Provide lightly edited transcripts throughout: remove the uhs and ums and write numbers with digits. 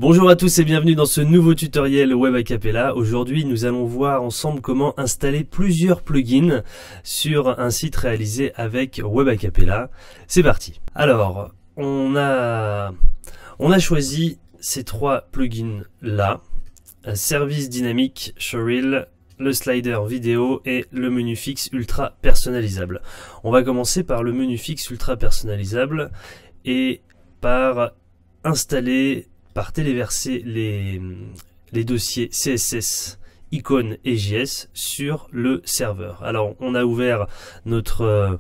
Bonjour à tous et bienvenue dans ce nouveau tutoriel Web Acapella. Aujourd'hui, nous allons voir ensemble comment installer plusieurs plugins sur un site réalisé avec Web Acapella. C'est parti. Alors, on a choisi ces trois plugins là. Service dynamique, Showreel, le slider vidéo et le menu fixe ultra personnalisable. On va commencer par le menu fixe ultra personnalisable et par téléverser les dossiers CSS, icônes et JS sur le serveur. Alors on a ouvert notre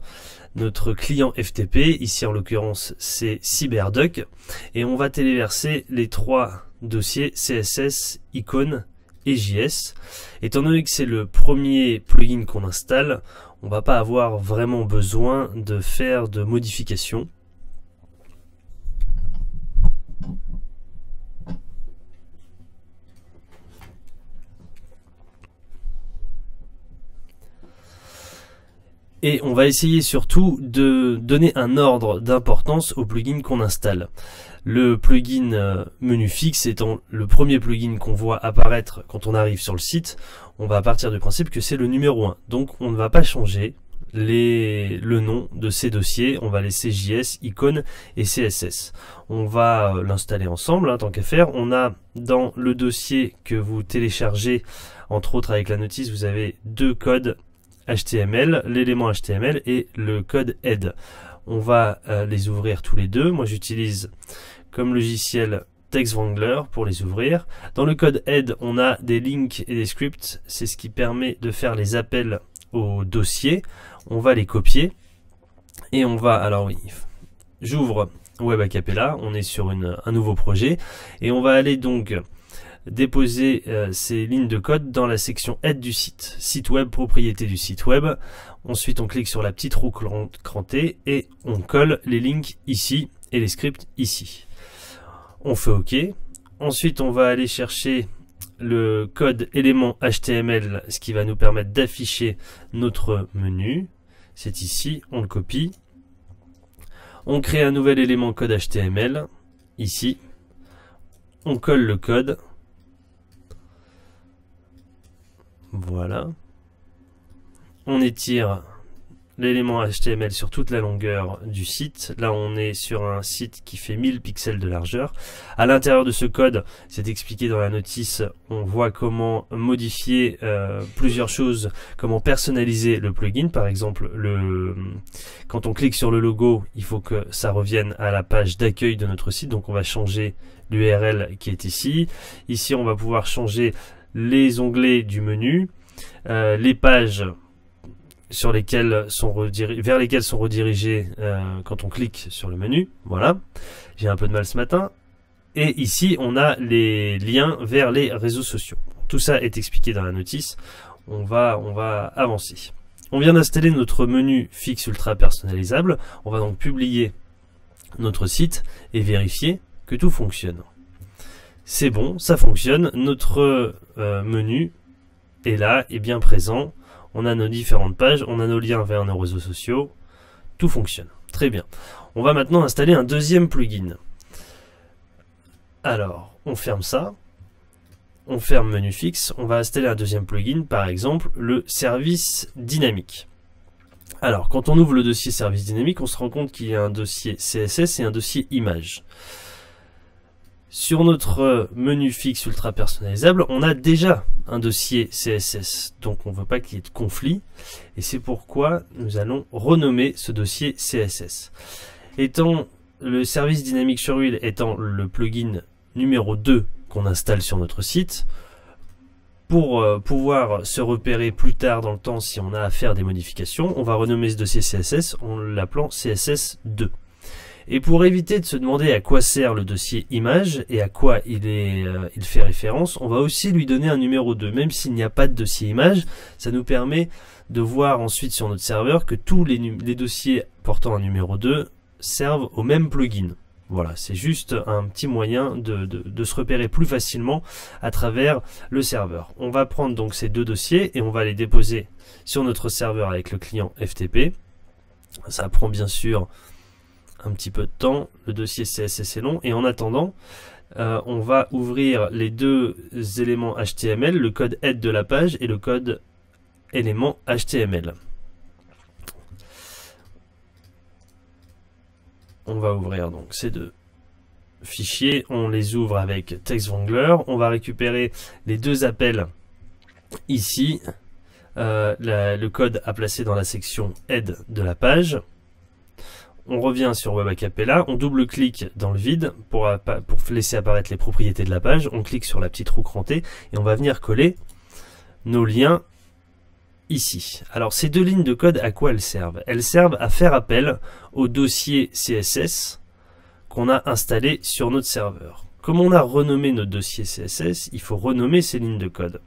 client FTP, ici en l'occurrence c'est CyberDuck, et on va téléverser les trois dossiers CSS, icônes et JS. Étant donné que c'est le premier plugin qu'on installe, on va pas avoir vraiment besoin de faire de modifications. Et on va essayer surtout de donner un ordre d'importance au plugin qu'on installe. Le plugin menu fixe étant le premier plugin qu'on voit apparaître quand on arrive sur le site, on va partir du principe que c'est le numéro 1. Donc on ne va pas changer le nom de ces dossiers, on va laisser JS, icônes et CSS. On va l'installer ensemble, tant qu'à faire. On a dans le dossier que vous téléchargez, entre autres avec la notice, vous avez deux codes HTML, l'élément HTML et le code head. On va les ouvrir tous les deux. Moi j'utilise comme logiciel TextWrangler pour les ouvrir. Dans le code head, on a des links et des scripts. C'est ce qui permet de faire les appels au dossier. On va les copier et on va, alors oui, j'ouvre Web Acapella, on est sur un nouveau projet et on va aller donc déposer ces lignes de code dans la section aide du site, site web, propriété du site web. Ensuite on clique sur la petite roue crantée et on colle les links ici et les scripts ici. On fait OK. Ensuite on va aller chercher le code élément HTML, ce qui va nous permettre d'afficher notre menu. C'est ici, on le copie. On crée un nouvel élément code HTML ici. On colle le code. Voilà. On étire l'élément HTML sur toute la longueur du site. Là, on est sur un site qui fait 1000 pixels de largeur. À l'intérieur de ce code, c'est expliqué dans la notice, on voit comment modifier plusieurs choses, comment personnaliser le plugin. Par exemple, quand on clique sur le logo, il faut que ça revienne à la page d'accueil de notre site. Donc, on va changer l'URL qui est ici. Ici, on va pouvoir changer les onglets du menu, les pages vers lesquelles sont redirigés quand on clique sur le menu. Voilà, j'ai un peu de mal ce matin. Et ici on a les liens vers les réseaux sociaux. Tout ça est expliqué dans la notice. On va avancer. On vient d'installer notre menu fixe ultra personnalisable. On va donc publier notre site et vérifier que tout fonctionne. C'est bon, ça fonctionne. Notre menu est là, est bien présent. On a nos différentes pages, on a nos liens vers nos réseaux sociaux. Tout fonctionne. Très bien. On va maintenant installer un deuxième plugin. Alors, on ferme ça. On ferme menu fixe. On va installer un deuxième plugin, par exemple, le service dynamique. Alors, quand on ouvre le dossier service dynamique, on se rend compte qu'il y a un dossier CSS et un dossier image. Sur notre menu fixe ultra personnalisable, on a déjà un dossier CSS, donc on ne veut pas qu'il y ait de conflit, et c'est pourquoi nous allons renommer ce dossier CSS. Étant le service dynamique Showreel étant le plugin numéro 2 qu'on installe sur notre site, pour pouvoir se repérer plus tard dans le temps si on a à faire des modifications, on va renommer ce dossier CSS en l'appelant CSS2. Et pour éviter de se demander à quoi sert le dossier image et à quoi il fait référence, on va aussi lui donner un numéro 2. Même s'il n'y a pas de dossier image, ça nous permet de voir ensuite sur notre serveur que tous les dossiers portant un numéro 2 servent au même plugin. Voilà, c'est juste un petit moyen de se repérer plus facilement à travers le serveur. On va prendre donc ces deux dossiers et on va les déposer sur notre serveur avec le client FTP. Ça prend bien sûr un petit peu de temps, le dossier CSS est long, et en attendant, on va ouvrir les deux éléments HTML, le code head de la page et le code élément HTML. On va ouvrir donc ces deux fichiers, on les ouvre avec TextWrangler, on va récupérer les deux appels ici, le code à placer dans la section head de la page. On revient sur Web Acapella, on double-clique dans le vide pour laisser apparaître les propriétés de la page, on clique sur la petite roue crantée et on va venir coller nos liens ici. Alors ces deux lignes de code, à quoi elles servent? Elles servent à faire appel au dossier CSS qu'on a installé sur notre serveur. Comme on a renommé notre dossier CSS, il faut renommer ces lignes de code.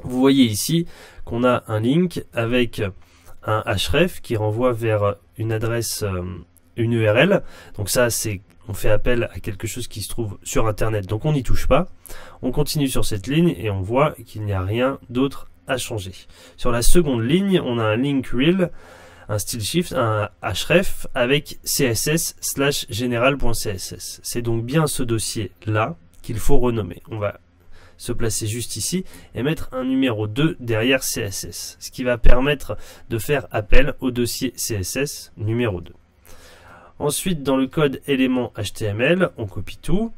Vous voyez ici qu'on a un link avec un href qui renvoie vers une adresse, une URL. Donc ça, on fait appel à quelque chose qui se trouve sur Internet, donc on n'y touche pas. On continue sur cette ligne et on voit qu'il n'y a rien d'autre à changer. Sur la seconde ligne, on a un link rel, un style shift, un href avec css/general.css. C'est donc bien ce dossier-là qu'il faut renommer. On va se placer juste ici et mettre un numéro 2 derrière CSS, ce qui va permettre de faire appel au dossier CSS numéro 2. Ensuite, dans le code élément HTML, on copie tout.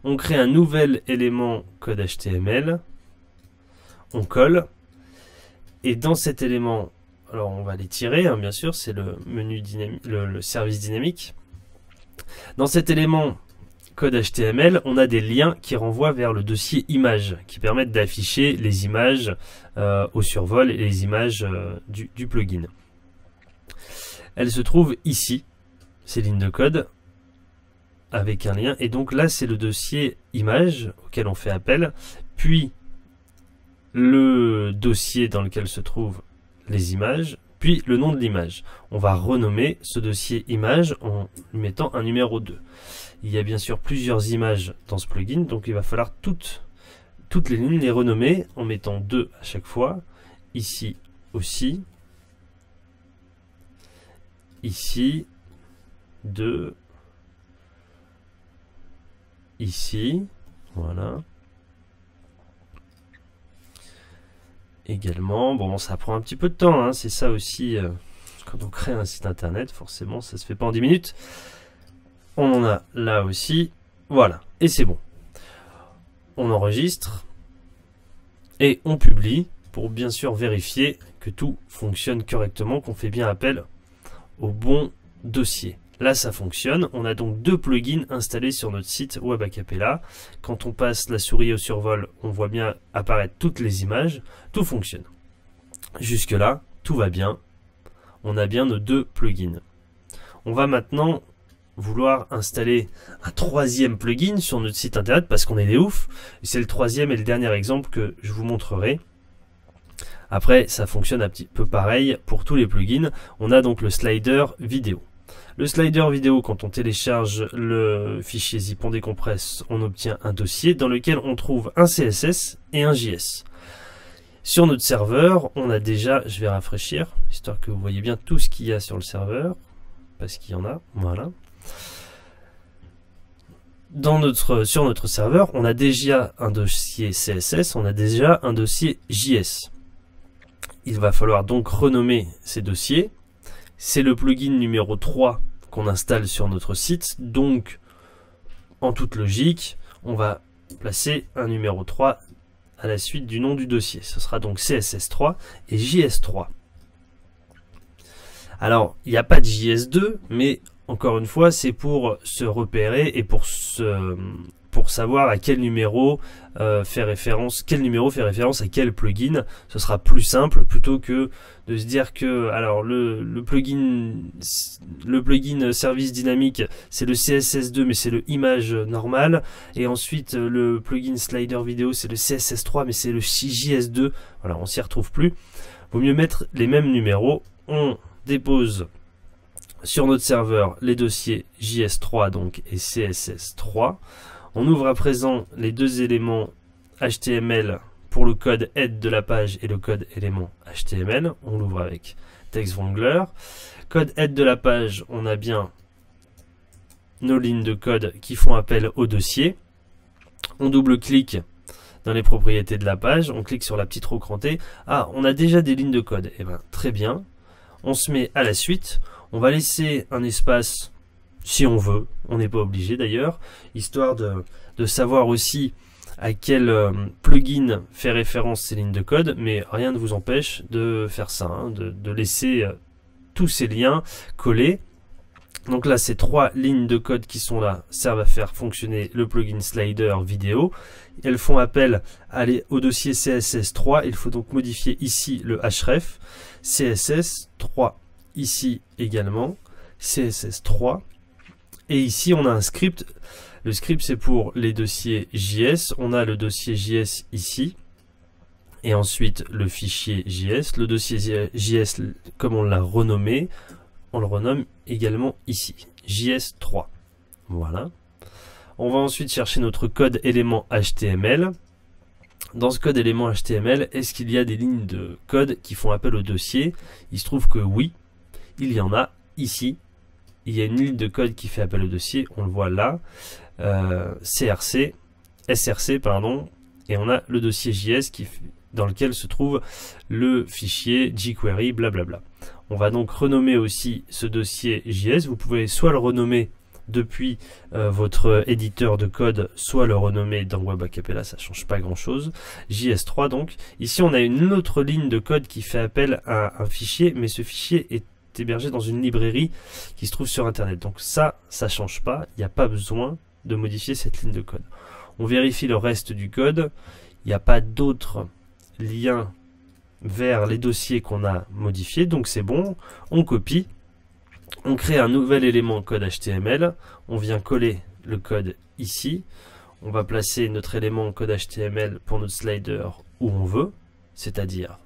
On crée un nouvel élément code HTML. On colle. Et dans cet élément, alors on va les tirer, hein, bien sûr, c'est le menu dynamique, le service dynamique. Dans cet élément code HTML, on a des liens qui renvoient vers le dossier images, qui permettent d'afficher les images au survol et les images du plugin. Elles se trouvent ici, ces lignes de code, avec un lien. Et donc là, c'est le dossier images auquel on fait appel, puis le dossier dans lequel se trouvent les images, puis le nom de l'image. On va renommer ce dossier image en lui mettant un numéro 2. Il y a bien sûr plusieurs images dans ce plugin, donc il va falloir toutes les lignes les renommer en mettant 2 à chaque fois. Ici aussi. Ici. 2. Ici. Voilà. Également, bon, ça prend un petit peu de temps, hein, c'est ça aussi, quand on crée un site internet, forcément, ça se fait pas en 10 minutes. On en a là aussi, voilà, et c'est bon. On enregistre, et on publie, pour bien sûr vérifier que tout fonctionne correctement, qu'on fait bien appel au bon dossier. Là, ça fonctionne. On a donc deux plugins installés sur notre site Web Acapella. Quand on passe la souris au survol, on voit bien apparaître toutes les images. Tout fonctionne. Jusque-là, tout va bien. On a bien nos deux plugins. On va maintenant vouloir installer un troisième plugin sur notre site internet parce qu'on est des oufs. C'est le troisième et le dernier exemple que je vous montrerai. Après, ça fonctionne un petit peu pareil pour tous les plugins. On a donc le slider vidéo. Le slider vidéo, quand on télécharge le fichier zip, on décompresse, on obtient un dossier dans lequel on trouve un CSS et un JS. Sur notre serveur, on a déjà, je vais rafraîchir, histoire que vous voyez bien tout ce qu'il y a sur le serveur, parce qu'il y en a, voilà. Sur notre serveur, on a déjà un dossier CSS, on a déjà un dossier JS. Il va falloir donc renommer ces dossiers. C'est le plugin numéro 3 qu'on installe sur notre site. Donc, en toute logique, on va placer un numéro 3 à la suite du nom du dossier. Ce sera donc CSS3 et JS3. Alors, il n'y a pas de JS2, mais encore une fois, c'est pour se repérer et pour savoir à quel numéro fait référence à quel plugin. Ce sera plus simple plutôt que de se dire que alors le plugin service dynamique c'est le CSS2 mais c'est le image normal, et ensuite le plugin slider vidéo c'est le CSS3 mais c'est le JS2. Voilà, on s'y retrouve plus. Vaut mieux mettre les mêmes numéros. On dépose sur notre serveur les dossiers JS3 donc et CSS3. On ouvre à présent les deux éléments HTML pour le code head de la page et le code élément HTML. On l'ouvre avec TextWrangler. Code head de la page, on a bien nos lignes de code qui font appel au dossier. On double-clique dans les propriétés de la page, on clique sur la petite roue crantée. Ah, on a déjà des lignes de code. Eh bien, très bien. On se met à la suite. On va laisser un espace si on veut. On n'est pas obligé d'ailleurs, histoire de savoir aussi à quel plugin fait référence ces lignes de code, mais rien ne vous empêche de faire ça, hein, de laisser tous ces liens collés. Donc là, ces 3 lignes de code qui sont là servent à faire fonctionner le plugin Slider vidéo. Elles font appel au dossier CSS3. Il faut donc modifier ici le href. CSS3 ici également. CSS3. Et ici, on a un script. Le script, c'est pour les dossiers JS. On a le dossier JS ici. Et ensuite, le fichier JS. Le dossier JS, comme on l'a renommé, on le renomme également ici. JS3. Voilà. On va ensuite chercher notre code élément HTML. Dans ce code élément HTML, est-ce qu'il y a des lignes de code qui font appel au dossier? Il se trouve que oui, il y en a ici. Il y a une ligne de code qui fait appel au dossier, on le voit là, SRC, pardon, et on a le dossier JS dans lequel se trouve le fichier jQuery, blablabla. On va donc renommer aussi ce dossier JS. Vous pouvez soit le renommer depuis votre éditeur de code, soit le renommer dans Web Acapella, ça change pas grand chose. JS3 donc. Ici on a une autre ligne de code qui fait appel à un fichier, mais ce fichier est hébergé dans une librairie qui se trouve sur internet. Donc ça change pas, il n'y a pas besoin de modifier cette ligne de code. On vérifie le reste du code, il n'y a pas d'autres liens vers les dossiers qu'on a modifiés, donc c'est bon. On copie, on crée un nouvel élément code HTML, on vient coller le code ici, on va placer notre élément code HTML pour notre slider où on veut, c'est-à-dire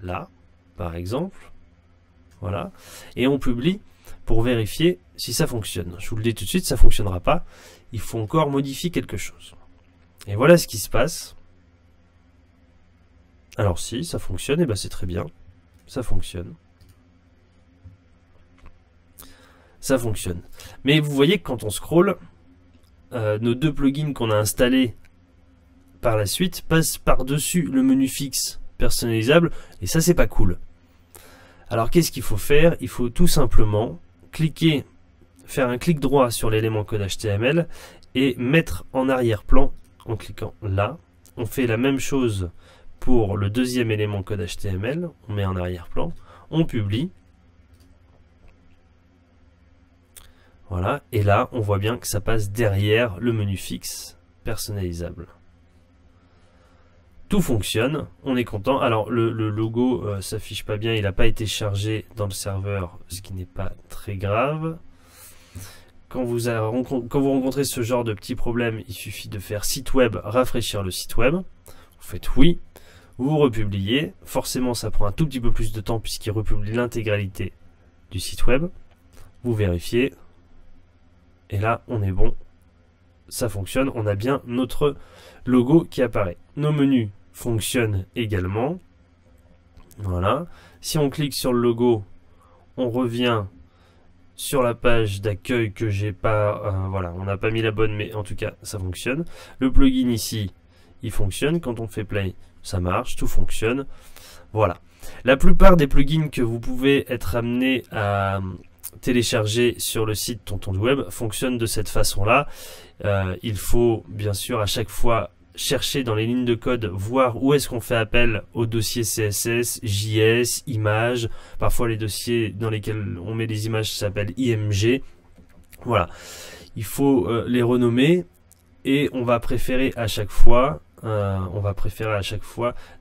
là, par exemple. Voilà, et on publie pour vérifier si ça fonctionne. Je vous le dis tout de suite, ça ne fonctionnera pas. Il faut encore modifier quelque chose. Et voilà ce qui se passe. Alors si ça fonctionne, et ben c'est très bien. Ça fonctionne. Ça fonctionne. Mais vous voyez que quand on scrolle, nos 2 plugins qu'on a installés par la suite passent par-dessus le menu fixe personnalisable. Et ça, c'est pas cool. Alors qu'est-ce qu'il faut faire? Il faut tout simplement faire un clic droit sur l'élément code HTML et mettre en arrière-plan en cliquant là. On fait la même chose pour le deuxième élément code HTML. On met en arrière-plan, on publie. Voilà, et là on voit bien que ça passe derrière le menu fixe personnalisable. Tout fonctionne, on est content. Alors le logo s'affiche pas bien, il n'a pas été chargé dans le serveur, ce qui n'est pas très grave. Quand vous rencontrez ce genre de petits problèmes, il suffit de faire site web, rafraîchir le site web. Vous faites oui, vous republiez. Forcément ça prend un tout petit peu plus de temps puisqu'il republie l'intégralité du site web. Vous vérifiez. Et là on est bon. Ça fonctionne, on a bien notre logo qui apparaît. Nos menus fonctionnent également. Voilà. Si on clique sur le logo, on revient sur la page d'accueil que j'ai pas. Voilà, on n'a pas mis la bonne, mais en tout cas, ça fonctionne. Le plugin ici, il fonctionne. Quand on fait play, ça marche, tout fonctionne. Voilà. La plupart des plugins que vous pouvez être amené à télécharger sur le site Tonton du Web fonctionnent de cette façon-là. Il faut bien sûr à chaque fois chercher dans les lignes de code, voir où est-ce qu'on fait appel aux dossiers CSS, JS, images. Parfois les dossiers dans lesquels on met des images s'appellent IMG. Voilà, il faut les renommer et on va préférer à chaque fois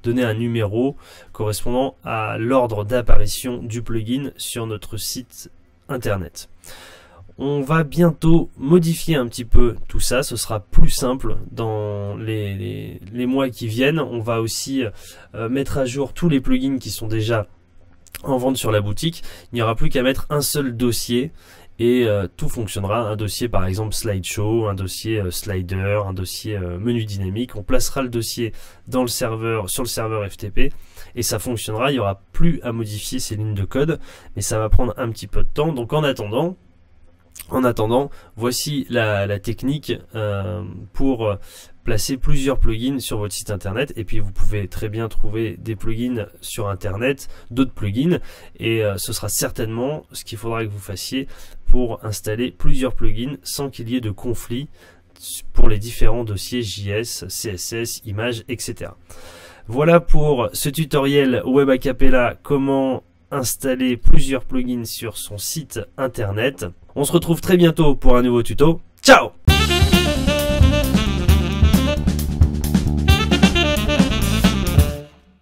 donner un numéro correspondant à l'ordre d'apparition du plugin sur notre site internet. On va bientôt modifier un petit peu tout ça, ce sera plus simple dans les mois qui viennent. On va aussi mettre à jour tous les plugins qui sont déjà en vente sur la boutique. Il n'y aura plus qu'à mettre un seul dossier et tout fonctionnera. Un dossier par exemple slideshow, un dossier slider, un dossier menu dynamique. On placera le dossier dans le serveur, sur le serveur FTP et ça fonctionnera. Il n'y aura plus à modifier ces lignes de code, mais ça va prendre un petit peu de temps. Donc en attendant, En attendant, voici la technique pour placer plusieurs plugins sur votre site internet. Et puis vous pouvez très bien trouver des plugins sur internet, d'autres plugins, et ce sera certainement ce qu'il faudra que vous fassiez pour installer plusieurs plugins sans qu'il y ait de conflit pour les différents dossiers JS, CSS, images, etc. Voilà pour ce tutoriel Web a cappella, comment installer plusieurs plugins sur son site internet. On se retrouve très bientôt pour un nouveau tuto. Ciao!